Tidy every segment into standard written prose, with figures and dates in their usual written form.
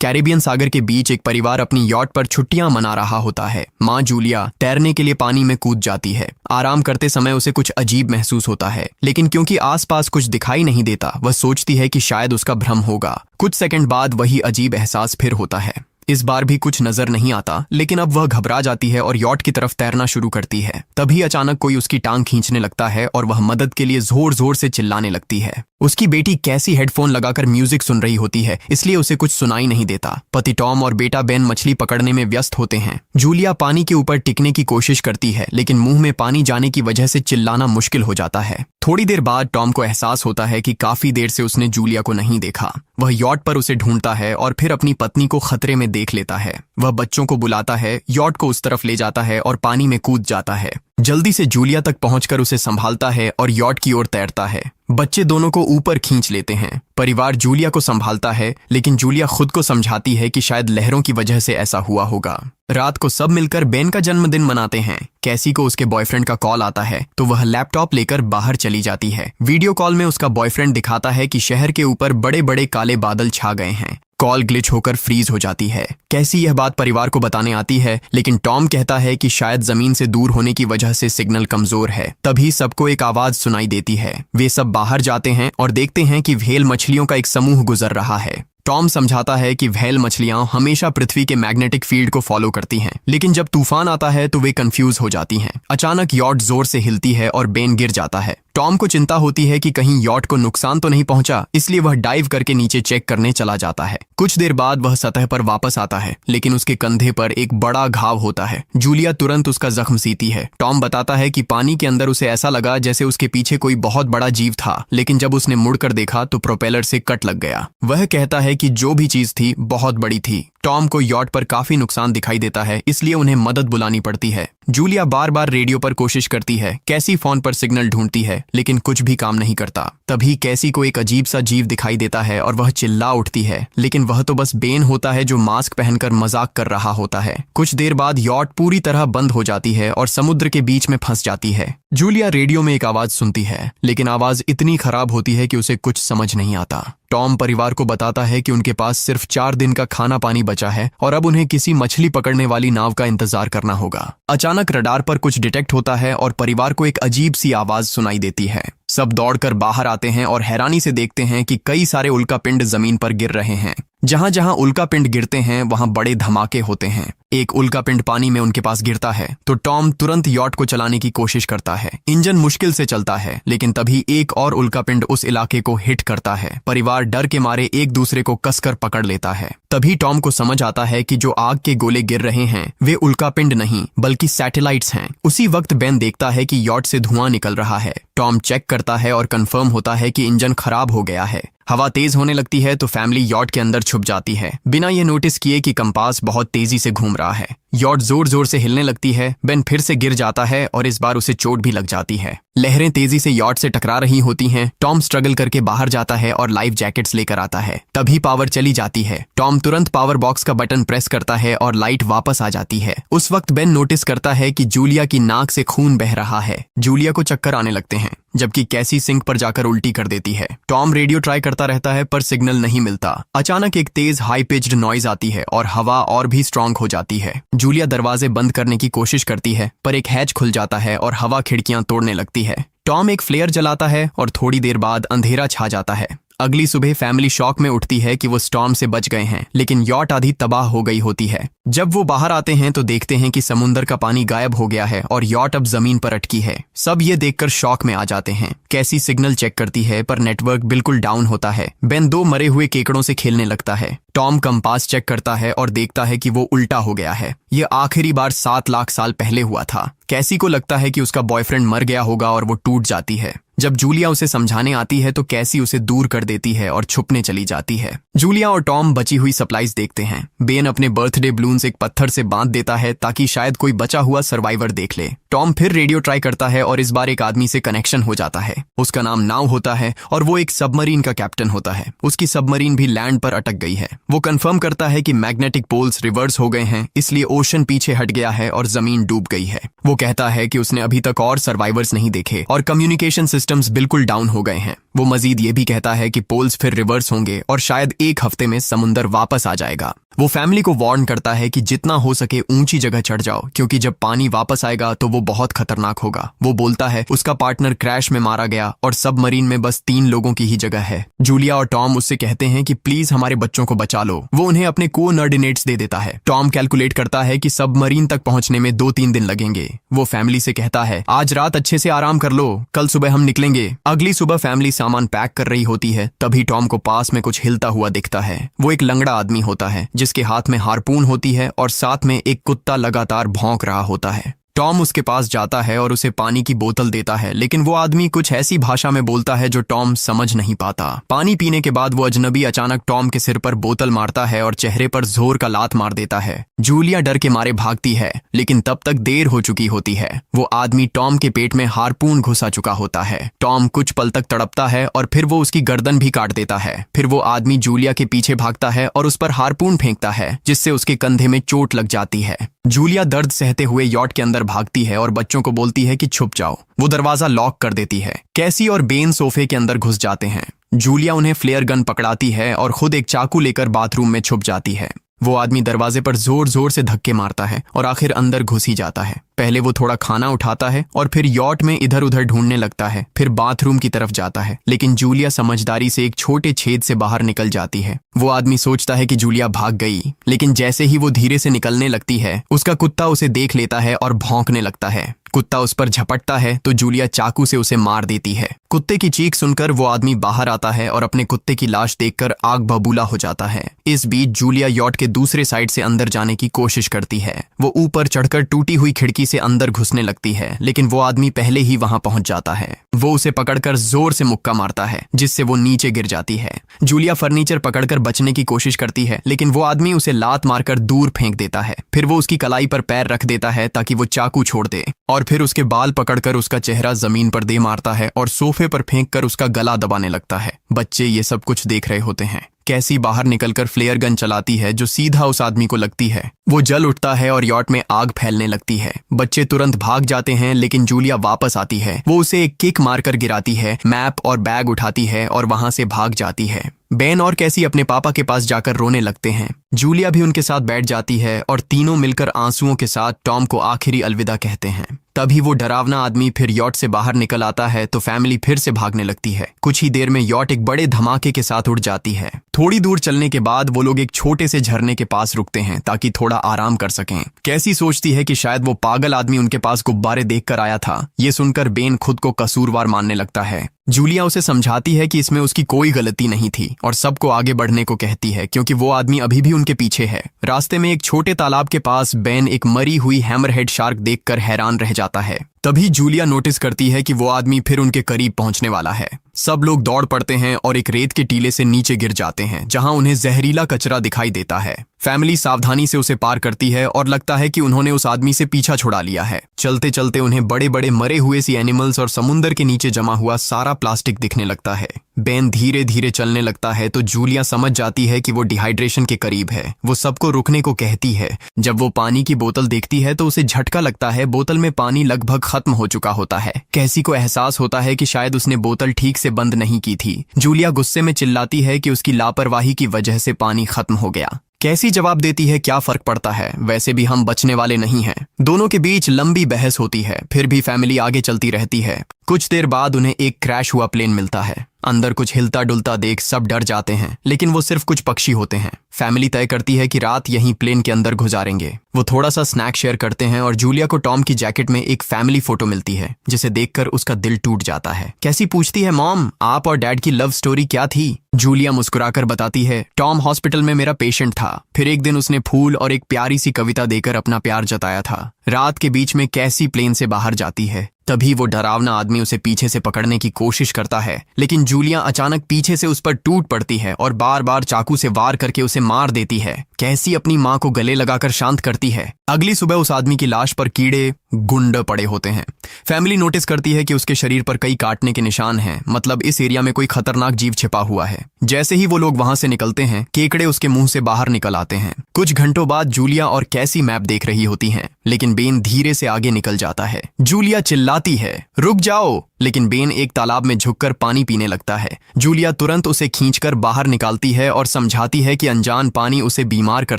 Caribbean सागर के बीच एक परिवार अपनी यॉट पर छुट्टियां मना रहा होता है। माँ जूलिया तैरने के लिए पानी में कूद जाती है। आराम करते समय उसे कुछ अजीब महसूस होता है, लेकिन क्योंकि आसपास कुछ दिखाई नहीं देता, वह सोचती है कि शायद उसका भ्रम होगा। कुछ सेकंड बाद वही अजीब एहसास फिर होता है। इस बार भी कुछ नजर नहीं आता, लेकिन अब वह घबरा जाती है और यॉट की तरफ तैरना शुरू करती है। तभी अचानक कोई उसकी टांग खींचने लगता है और वह मदद के लिए जोर जोर से चिल्लाने लगती है। उसकी बेटी कैसी हेडफोन लगाकर म्यूजिक सुन रही होती है, इसलिए उसे कुछ सुनाई नहीं देता। पति टॉम और बेटा बेन मछली पकड़ने में व्यस्त होते हैं। जूलिया पानी के ऊपर टिकने की कोशिश करती है, लेकिन मुंह में पानी जाने की वजह से चिल्लाना मुश्किल हो जाता है। थोड़ी देर बाद टॉम को एहसास होता है कि काफी देर से उसने जूलिया को नहीं देखा। वह यॉट पर उसे ढूंढता है और फिर अपनी पत्नी को खतरे में देख लेता है। वह बच्चों को बुलाता है, यॉट को उस तरफ ले जाता है और पानी में कूद जाता है। जल्दी से जूलिया तक पहुंचकर उसे संभालता है और यॉट की ओर तैरता है। बच्चे दोनों को ऊपर खींच लेते हैं। परिवार जूलिया को संभालता है, लेकिन जूलिया खुद को समझाती है कि शायद लहरों की वजह से ऐसा हुआ होगा। रात को सब मिलकर बेन का जन्मदिन मनाते हैं। कैसी को उसके बॉयफ्रेंड का कॉल आता है, तो वह लैपटॉप लेकर बाहर चली जाती है। वीडियो कॉल में उसका बॉयफ्रेंड दिखाता है कि शहर के ऊपर बड़े बड़े काले बादल छा गए हैं। कॉल ग्लिच होकर फ्रीज हो जाती है। कैसी यह बात परिवार को बताने आती है, लेकिन टॉम कहता है कि शायद जमीन से दूर होने की वजह से सिग्नल कमजोर है। तभी सबको एक आवाज सुनाई देती है। वे सब बाहर जाते हैं और देखते हैं कि व्हेल मछलियों का एक समूह गुजर रहा है। टॉम समझाता है कि व्हेल मछलियां हमेशा पृथ्वी के मैग्नेटिक फील्ड को फॉलो करती हैं, लेकिन जब तूफान आता है तो वे कंफ्यूज हो जाती हैं। अचानक यॉट जोर से हिलती है और बेन गिर जाता है। टॉम को चिंता होती है कि कहीं यॉट को नुकसान तो नहीं पहुंचा, इसलिए वह डाइव करके नीचे चेक करने चला जाता है। कुछ देर बाद वह सतह पर वापस आता है, लेकिन उसके कंधे पर एक बड़ा घाव होता है। जूलिया तुरंत उसका जख्म सीती है। टॉम बताता है कि पानी के अंदर उसे ऐसा लगा जैसे उसके पीछे कोई बहुत बड़ा जीव था, लेकिन जब उसने मुड़कर देखा तो प्रोपेलर से कट लग गया। वह कहता है कि जो भी चीज थी बहुत बड़ी थी। टॉम को यॉट पर काफी नुकसान दिखाई देता है, इसलिए उन्हें मदद बुलानी पड़ती है। जूलिया बार बार रेडियो पर कोशिश करती है। कैसी फोन पर सिग्नल ढूंढती है, लेकिन कुछ भी काम नहीं करता। तभी कैसी को एक अजीब सा जीव दिखाई देता है और वह चिल्ला उठती है, लेकिन वह तो बस बेन होता है जो मास्क पहनकर मजाक कर रहा होता है। कुछ देर बाद यॉट पूरी तरह बंद हो जाती है और समुद्र के बीच में फंस जाती है। जूलिया रेडियो में एक आवाज सुनती है, लेकिन आवाज इतनी खराब होती है कि उसे कुछ समझ नहीं आता। टॉम परिवार को बताता है कि उनके पास सिर्फ 4 दिन का खाना पानी बचा है और अब उन्हें किसी मछली पकड़ने वाली नाव का इंतजार करना होगा। अचानक रडार पर कुछ डिटेक्ट होता है और परिवार को एक अजीब सी आवाज सुनाई देती है। सब दौड़कर बाहर आते हैं और हैरानी से देखते हैं कि कई सारे उल्कापिंड जमीन पर गिर रहे हैं। जहां जहां उल्कापिंड गिरते हैं वहां बड़े धमाके होते हैं। एक उल्कापिंड पानी में उनके पास गिरता है तो टॉम तुरंत यॉट को चलाने की कोशिश करता है। इंजन मुश्किल से चलता है, लेकिन तभी एक और उल्कापिंड उस इलाके को हिट करता है। परिवार डर के मारे एक दूसरे को कसकर पकड़ लेता है। तभी टॉम को समझ आता है कि जो आग के गोले गिर रहे हैं वे उल्कापिंड नहीं बल्कि सैटेलाइट्स हैं। उसी वक्त बेन देखता है कि यॉट से धुआं निकल रहा है। टॉम चेक करता है और कंफर्म होता है कि इंजन खराब हो गया है। हवा तेज होने लगती है तो फैमिली यॉट के अंदर छुप जाती है, बिना ये नोटिस किए कि कंपास बहुत तेजी से घूम रहा है। यॉट जोर जोर से हिलने लगती है। बेन फिर से गिर जाता है और इस बार उसे चोट भी लग जाती है। लहरें तेजी से यॉट से टकरा रही होती हैं। टॉम स्ट्रगल करके बाहर जाता है और लाइफ जैकेट्स लेकर आता है। तभी पावर चली जाती है। टॉम तुरंत पावर बॉक्स का बटन प्रेस करता है और लाइट वापस आ जाती है। उस वक्त बेन नोटिस करता है कि जूलिया की नाक से खून बह रहा है। जूलिया को चक्कर आने लगते हैं, जबकि कैसी सिंक पर जाकर उल्टी कर देती है। टॉम रेडियो ट्राई करता रहता है पर सिग्नल नहीं मिलता। अचानक एक तेज हाई पिच्ड नॉइज आती है और हवा और भी स्ट्रांग हो जाती है। जूलिया दरवाजे बंद करने की कोशिश करती है, पर एक हैच खुल जाता है और हवा खिड़कियां तोड़ने लगती है। टॉम एक फ्लेयर जलाता है और थोड़ी देर बाद अंधेरा छा जाता है। अगली सुबह फैमिली शॉक में उठती है कि वो स्टॉर्म से बच गए हैं, लेकिन यॉट आधी तबाह हो गई होती है। जब वो बाहर आते हैं तो देखते हैं कि समुद्र का पानी गायब हो गया है और यॉट अब जमीन पर अटकी है। सब ये देखकर शॉक में आ जाते हैं। कैसी सिग्नल चेक करती है पर नेटवर्क बिल्कुल डाउन होता है। बेन 2 मरे हुए केकड़ों से खेलने लगता है। टॉम कंपास चेक करता है और देखता है कि वो उल्टा हो गया है। ये आखिरी बार 7 लाख साल पहले हुआ था। कैसी को लगता है कि उसका बॉयफ्रेंड मर गया होगा और वो टूट जाती है। जब जूलिया उसे समझाने आती है तो कैसी उसे दूर कर देती है और छुपने चली जाती है। जूलिया और टॉम बची हुई सप्लाईज देखते हैं। बेन अपने बर्थडे बलून्स एक पत्थर से बांध देता है ताकि शायद कोई बचा हुआ सर्वाइवर देख ले। टॉम फिर रेडियो ट्राई करता है और इस बार एक आदमी से कनेक्शन हो जाता है। उसका नाम नाव होता है और वो एक सबमरीन का कैप्टन होता है। उसकी सबमरीन भी लैंड पर अटक गई है। वो कंफर्म करता है कि मैग्नेटिक पोल्स रिवर्स हो गए हैं, इसलिए ओशन पीछे हट गया है और जमीन डूब गई है। वो कहता है कि उसने अभी तक और सर्वाइवर्स नहीं देखे और कम्युनिकेशन सिस्टम सिस्टम्स बिल्कुल डाउन हो गए हैं। वो मजीद ये भी कहता है कि पोल्स फिर रिवर्स होंगे और शायद एक हफ्ते में समुंदर वापस आ जाएगा। वो फैमिली को वार्न करता है कि जितना हो सके ऊंची जगह चढ़ जाओ, क्योंकि जब पानी वापस आएगा तो वो बहुत खतरनाक होगा। वो बोलता है उसका पार्टनर क्रैश में मारा गया और सबमरीन में बस 3 लोगों की ही जगह है। जूलिया और टॉम उससे कहते हैं कि प्लीज हमारे बच्चों को बचा लो। वो उन्हें अपने कोऑर्डिनेट्स दे देता है। टॉम कैलकुलेट करता है कि सबमरीन तक पहुंचने में 2-3 दिन लगेंगे। वो फैमिली से कहता है आज रात अच्छे से आराम कर लो, कल सुबह हम निकलेंगे। अगली सुबह फैमिली सामान पैक कर रही होती है, तभी टॉम को पास में कुछ हिलता हुआ दिखता है। वो एक लंगड़ा आदमी होता है जिसके हाथ में हारपून होती है और साथ में एक कुत्ता लगातार भौंक रहा होता है। टॉम उसके पास जाता है और उसे पानी की बोतल देता है, लेकिन वो आदमी कुछ ऐसी भाषा में बोलता है जो टॉम समझ नहीं पाता। पानी पीने के बाद वो अजनबी अचानक टॉम के सिर पर बोतल मारता है और चेहरे पर जोर का लात मार देता है। जूलिया डर के मारे भागती है, लेकिन तब तक देर हो चुकी होती है। वो आदमी टॉम के पेट में हारपून घुसा चुका होता है। टॉम कुछ पल तक तड़पता है और फिर वो उसकी गर्दन भी काट देता है। फिर वो आदमी जूलिया के पीछे भागता है और उस पर हारपून फेंकता है, जिससे उसके कंधे में चोट लग जाती है। जूलिया दर्द सहते हुए यॉट के अंदर भागती है और बच्चों को बोलती है कि छुप जाओ। वो दरवाजा लॉक कर देती है। कैसी और बेन सोफे के अंदर घुस जाते हैं। जूलिया उन्हें फ्लेयर गन पकड़ाती है और खुद एक चाकू लेकर बाथरूम में छुप जाती है। वो आदमी दरवाजे पर जोर जोर से धक्के मारता है और आखिर अंदर घुस ही जाता है। पहले वो थोड़ा खाना उठाता है और फिर यॉट में इधर उधर ढूंढने लगता है, फिर बाथरूम की तरफ जाता है, लेकिन जूलिया समझदारी से एक छोटे छेद से बाहर निकल जाती है। वो आदमी सोचता है कि जूलिया भाग गई, लेकिन जैसे ही वो धीरे से निकलने लगती है, उसका कुत्ता उसे देख लेता है और भौंकने लगता है। कुत्ता उस पर झपटता है तो जूलिया चाकू से उसे मार देती है। कुत्ते की चीख सुनकर वो आदमी बाहर आता है और अपने कुत्ते की लाश देखकर आग बबूला हो जाता है। इस बीच जूलिया यॉट के दूसरे साइड से अंदर जाने की कोशिश करती है। वो ऊपर चढ़कर टूटी हुई खिड़की से अंदर घुसने लगती है, लेकिन वो आदमी पहले ही वहां पहुंच जाता है। वो उसे पकड़कर जोर से मुक्का मारता है, जिससे वो नीचे गिर जाती है। जूलिया फर्नीचर पकड़कर बचने की कोशिश करती है, लेकिन वो आदमी उसे लात मारकर दूर फेंक देता है। फिर वो उसकी कलाई पर पैर रख देता है ताकि वो चाकू छोड़ दे, और फिर उसके बाल पकड़कर उसका चेहरा जमीन पर दे मारता है और सोफे पर फेंककर उसका गला दबाने लगता है। बच्चे ये सब कुछ देख रहे होते हैं। कैसी बाहर निकलकर फ्लेयर गन चलाती है जो सीधा उस आदमी को लगती है। वो जल उठता है और यॉट में आग फैलने लगती है। बच्चे तुरंत भाग जाते हैं, लेकिन जूलिया वापस आती है। वो उसे एक किक मारकर गिराती है, मैप और बैग उठाती है और वहां से भाग जाती है। बेन और कैसी अपने पापा के पास जाकर रोने लगते हैं। जूलिया भी उनके साथ बैठ जाती है और तीनों मिलकर आंसुओं के साथ टॉम को आखिरी अलविदा कहते हैं। तभी वो डरावना आदमी फिर यॉट से बाहर निकल आता है तो फैमिली फिर से भागने लगती है। कुछ ही देर में यॉट एक बड़े धमाके के साथ उड़ जाती है। थोड़ी दूर चलने के बाद वो लोग एक छोटे से झरने के पास रुकते हैं ताकि थोड़ा आराम कर सकें। कैसी सोचती है कि शायद वो पागल आदमी उनके पास गुब्बारे देखकर आया था। ये सुनकर बेन खुद को कसूरवार मानने लगता है। जूलिया उसे समझाती है कि इसमें उसकी कोई गलती नहीं थी और सबको आगे बढ़ने को कहती है, क्योंकि वो आदमी अभी भी उनके पीछे है। रास्ते में एक छोटे तालाब के पास बेन एक मरी हुई हैमरहेड शार्क देखकर हैरान रह जाता है। तभी जूलिया नोटिस करती है कि वो आदमी फिर उनके करीब पहुंचने वाला है। सब लोग दौड़ पड़ते हैं और एक रेत के टीले से नीचे गिर जाते हैं, जहां उन्हें जहरीला कचरा दिखाई देता है। फैमिली सावधानी से उसे पार करती है और लगता है कि उन्होंने उस आदमी से पीछा छुड़ा लिया है। चलते चलते उन्हें बड़े बड़े मरे हुए सी एनिमल्स और समुंदर के नीचे जमा हुआ सारा प्लास्टिक दिखने लगता है। बेन धीरे धीरे चलने लगता है तो जूलिया समझ जाती है कि वो डिहाइड्रेशन के करीब है। वो सबको रुकने को कहती है। जब वो पानी की बोतल देखती है तो उसे झटका लगता है। बोतल में पानी लगभग खत्म हो चुका होता है। कैसी को एहसास होता है कि शायद उसने बोतल ठीक से बंद नहीं की थी। जूलिया गुस्से में चिल्लाती है कि उसकी लापरवाही की वजह से पानी खत्म हो गया। कैसी जवाब देती है, क्या फर्क पड़ता है, वैसे भी हम बचने वाले नहीं हैं। दोनों के बीच लंबी बहस होती है, फिर भी फैमिली आगे चलती रहती है। कुछ देर बाद उन्हें एक क्रैश हुआ प्लेन मिलता है। अंदर कुछ हिलता डुलता देख सब डर जाते हैं, लेकिन वो सिर्फ कुछ पक्षी होते हैं। फैमिली तय करती है कि रात यहीं प्लेन के अंदर गुजारेंगे। वो थोड़ा सा स्नैक शेयर करते हैं और जूलिया को टॉम की जैकेट में एक फैमिली फोटो मिलती है, जिसे देखकर उसका दिल टूट जाता है। कैसी पूछती है, मॉम आप और डैड की लव स्टोरी क्या थी? जूलिया मुस्कुराकर बताती है, टॉम हॉस्पिटल में मेरा पेशेंट था। फिर एक दिन उसने फूल और एक प्यारी सी कविता देकर अपना प्यार जताया था। रात के बीच में कैसी प्लेन से बाहर जाती है। तभी वो डरावना आदमी उसे पीछे से पकड़ने की कोशिश करता है, लेकिन जूलिया अचानक पीछे से उस पर टूट पड़ती है और बार बार चाकू से वार करके उसे मार देती है। कैसी अपनी माँ को गले लगाकर शांत करती है। अगली सुबह उस आदमी की लाश पर कीड़े गुंड पड़े होते हैं। फैमिली नोटिस करती है कि उसके शरीर पर कई काटने के निशान हैं, मतलब इस एरिया में कोई खतरनाक जीव छिपा हुआ है। जैसे ही वो लोग वहां से निकलते हैं, केकड़े उसके मुंह से बाहर निकल आते हैं। कुछ घंटों बाद जूलिया और कैसी मैप देख रही होती हैं, लेकिन बेन धीरे से आगे निकल जाता है। जूलिया चिल्लाती है, रुक जाओ, लेकिन बेन एक तालाब में झुककर पानी पीने लगता है। जूलिया तुरंत उसे खींचकर बाहर निकालती है और समझाती है कि अनजान पानी उसे बीमार कर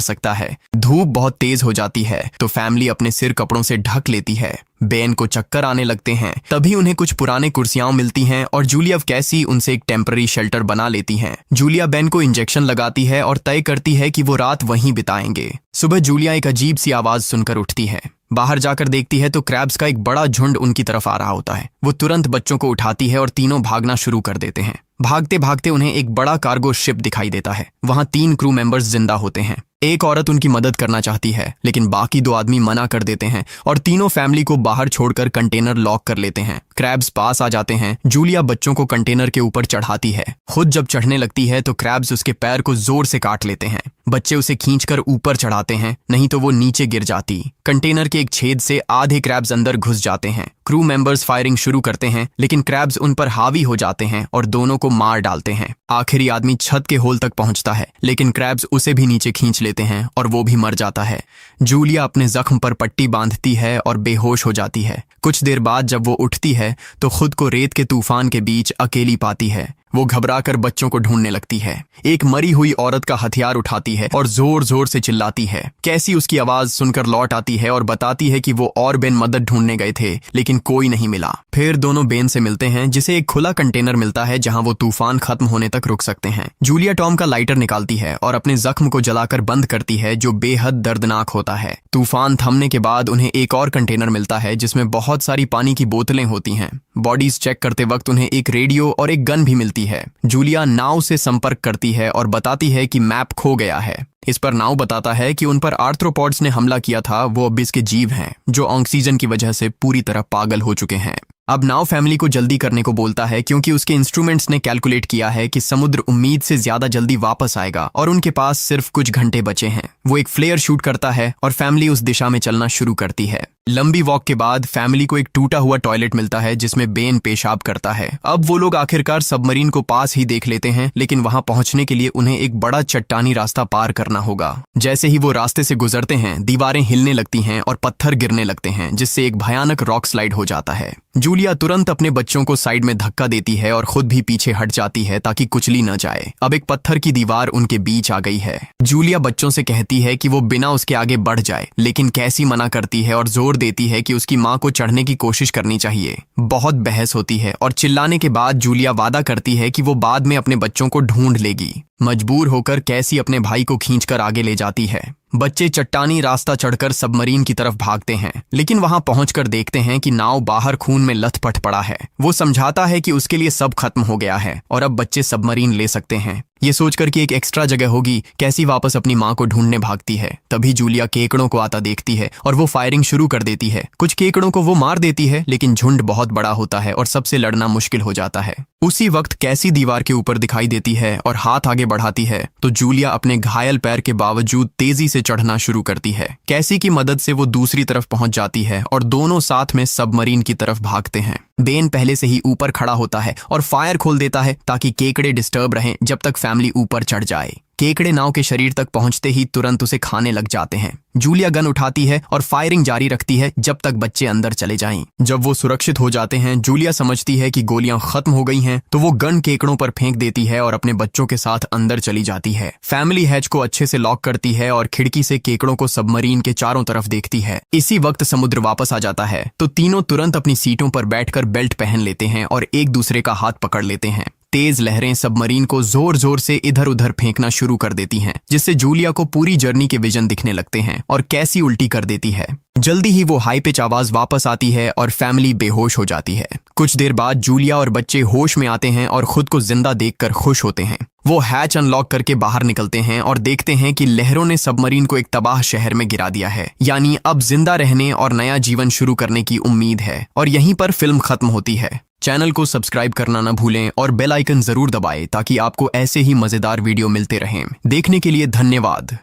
सकता है। धूप बहुत तेज हो जाती है तो फैमिली अपने सिर कपड़ों से ढक लेती है। बेन को चक्कर आने लगते हैं। तभी उन्हें कुछ पुराने कुर्सियां मिलती हैं और जूलिया कैसी उनसे एक टेम्पररी शेल्टर बना लेती हैं। जूलिया बेन को इंजेक्शन लगाती है और तय करती है कि वो रात वहीं बिताएंगे। सुबह जूलिया एक अजीब सी आवाज सुनकर उठती है। बाहर जाकर देखती है तो क्रैब्स का एक बड़ा झुंड उनकी तरफ आ रहा होता है। वो तुरंत बच्चों को उठाती है और तीनों भागना शुरू कर देते हैं। भागते भागते उन्हें एक बड़ा कार्गो शिप दिखाई देता है। वहां 3 क्रू मेंबर्स जिंदा होते हैं। एक औरत उनकी मदद करना चाहती है, लेकिन बाकी 2 आदमी मना कर देते हैं और तीनों फैमिली को बाहर छोड़कर कंटेनर लॉक कर लेते हैं। क्रैब्स पास आ जाते हैं। जूलिया बच्चों को कंटेनर के ऊपर चढ़ाती है। खुद जब चढ़ने लगती है तो क्रैब्स उसके पैर को जोर से काट लेते हैं। बच्चे उसे खींचकर ऊपर चढ़ाते हैं, नहीं तो वो नीचे गिर जाती। कंटेनर के एक छेद से आधे क्रैब्स अंदर घुस जाते हैं। क्रू मेंबर्स फायरिंग शुरू करते हैं, लेकिन क्रैब्स उन पर हावी हो जाते हैं और दोनों को मार डालते हैं। आखिरी आदमी छत के होल तक पहुंचता है, लेकिन क्रैब्स उसे भी नीचे खींच लेते हैं और वो भी मर जाता है। जूलिया अपने जख्म पर पट्टी बांधती है और बेहोश हो जाती है। कुछ देर बाद जब वो उठती है तो खुद को रेत के तूफान के बीच अकेली पाती है। वो घबराकर बच्चों को ढूंढने लगती है। एक मरी हुई औरत का हथियार उठाती है और जोर जोर से चिल्लाती है। कैसी उसकी आवाज सुनकर लौट आती है और बताती है कि वो और बेन मदद ढूंढने गए थे, लेकिन कोई नहीं मिला। फिर दोनों बेन से मिलते हैं, जिसे एक खुला कंटेनर मिलता है जहां वो तूफान खत्म होने तक रुक सकते हैं। जूलिया टॉम का लाइटर निकालती है और अपने जख्म को जलाकर बंद करती है, जो बेहद दर्दनाक होता है। तूफान थमने के बाद उन्हें एक और कंटेनर मिलता है जिसमें बहुत सारी पानी की बोतलें होती हैं। बॉडीज चेक करते वक्त उन्हें एक रेडियो और एक गन भी मिलती है। जूलिया नाव से संपर्क करती है और बताती है कि मैप खो गया है। इस पर नाव बताता है कि उन पर आर्थ्रोपॉड्स ने हमला किया था, वो अबिस के जीव हैं जो ऑक्सीजन की वजह से पूरी तरह पागल हो चुके हैं। अब नाव फैमिली को जल्दी करने को बोलता है, क्योंकि उसके इंस्ट्रूमेंट्स ने कैलकुलेट किया है कि समुद्र उम्मीद से ज्यादा जल्दी वापस आएगा और उनके पास सिर्फ कुछ घंटे बचे हैं। वो एक फ्लेयर शूट करता है और फैमिली उस दिशा में चलना शुरू करती है। लंबी वॉक के बाद फैमिली को एक टूटा हुआ टॉयलेट मिलता है जिसमें बेन पेशाब करता है। अब वो लोग आखिरकार सबमरीन को पास ही देख लेते हैं, लेकिन वहां पहुंचने के लिए उन्हें एक बड़ा चट्टानी रास्ता पार करना होगा। जैसे ही वो रास्ते से गुजरते हैं, दीवारें हिलने लगती हैं और पत्थर गिरने लगते हैं, जिससे एक भयानक रॉक स्लाइड हो जाता है। जूलिया तुरंत अपने बच्चों को साइड में धक्का देती है और खुद भी पीछे हट जाती है ताकि कुचली न जाए। अब एक पत्थर की दीवार उनके बीच आ गई है। जूलिया बच्चों से कहती है कि वो बिना उसके आगे बढ़ जाए, लेकिन कैसी मना करती है और जोर देती है कि उसकी माँ को चढ़ने की कोशिश करनी चाहिए। बहुत बहस होती है और चिल्लाने के बाद जूलिया वादा करती है कि वो बाद में अपने बच्चों को ढूंढ लेगी। मजबूर होकर कैसी अपने भाई को खींचकर आगे ले जाती है। बच्चे चट्टानी रास्ता चढ़कर सबमरीन की तरफ भागते हैं, लेकिन वहां पहुंचकर देखते हैं कि नाव बाहर खून में लथपथ पड़ा है। वो समझाता है कि उसके लिए सब खत्म हो गया है और अब बच्चे सबमरीन ले सकते हैं। ये सोचकर कि एक एक्स्ट्रा जगह होगी, कैसी वापस अपनी माँ को ढूंढने भागती है। तभी जूलिया केकड़ों को आता देखती है और वो फायरिंग शुरू कर देती है। कुछ केकड़ों को वो मार देती है, लेकिन झुंड बहुत बड़ा होता है और सबसे लड़ना मुश्किल हो जाता है। उसी वक्त कैसी दीवार के ऊपर दिखाई देती है और हाथ आगे बढ़ाती है तो जूलिया अपने घायल पैर के बावजूद तेजी से चढ़ना शुरू करती है। कैसी की मदद से वो दूसरी तरफ पहुंच जाती है और दोनों साथ में सबमरीन की तरफ भागते हैं। बेन पहले से ही ऊपर खड़ा होता है और फायर खोल देता है ताकि केकड़े डिस्टर्ब रहें जब तक फैमिली ऊपर चढ़ जाए। केकड़े नाव के शरीर तक पहुंचते ही तुरंत उसे खाने लग जाते हैं। जूलिया गन उठाती है और फायरिंग जारी रखती है जब तक बच्चे अंदर चले जाएं। जब वो सुरक्षित हो जाते हैं, जूलिया समझती है कि गोलियां खत्म हो गई हैं, तो वो गन केकड़ों पर फेंक देती है और अपने बच्चों के साथ अंदर चली जाती है। फैमिली हैच को अच्छे से लॉक करती है और खिड़की से केकड़ों को सबमरीन के चारों तरफ देखती है। इसी वक्त समुद्र वापस आ जाता है तो तीनों तुरंत अपनी सीटों पर बैठकर बेल्ट पहन लेते हैं और एक दूसरे का हाथ पकड़ लेते हैं। तेज लहरें सबमरीन को जोर जोर से इधर उधर फेंकना शुरू कर देती हैं, जिससे जूलिया को पूरी जर्नी के विजन दिखने लगते हैं और कैसी उल्टी कर देती है। जल्दी ही वो हाई पिच आवाज वापस आती है और फैमिली बेहोश हो जाती है। कुछ देर बाद जूलिया और बच्चे होश में आते हैं और खुद को जिंदा देखकर खुश होते हैं। वो हैच अनलॉक करके बाहर निकलते हैं और देखते हैं कि लहरों ने सबमरीन को एक तबाह शहर में गिरा दिया है। यानी अब जिंदा रहने और नया जीवन शुरू करने की उम्मीद है। और यहीं पर फिल्म खत्म होती है। चैनल को सब्सक्राइब करना न भूलें और बेल आइकन जरूर दबाएं ताकि आपको ऐसे ही मजेदार वीडियो मिलते रहें। देखने के लिए धन्यवाद।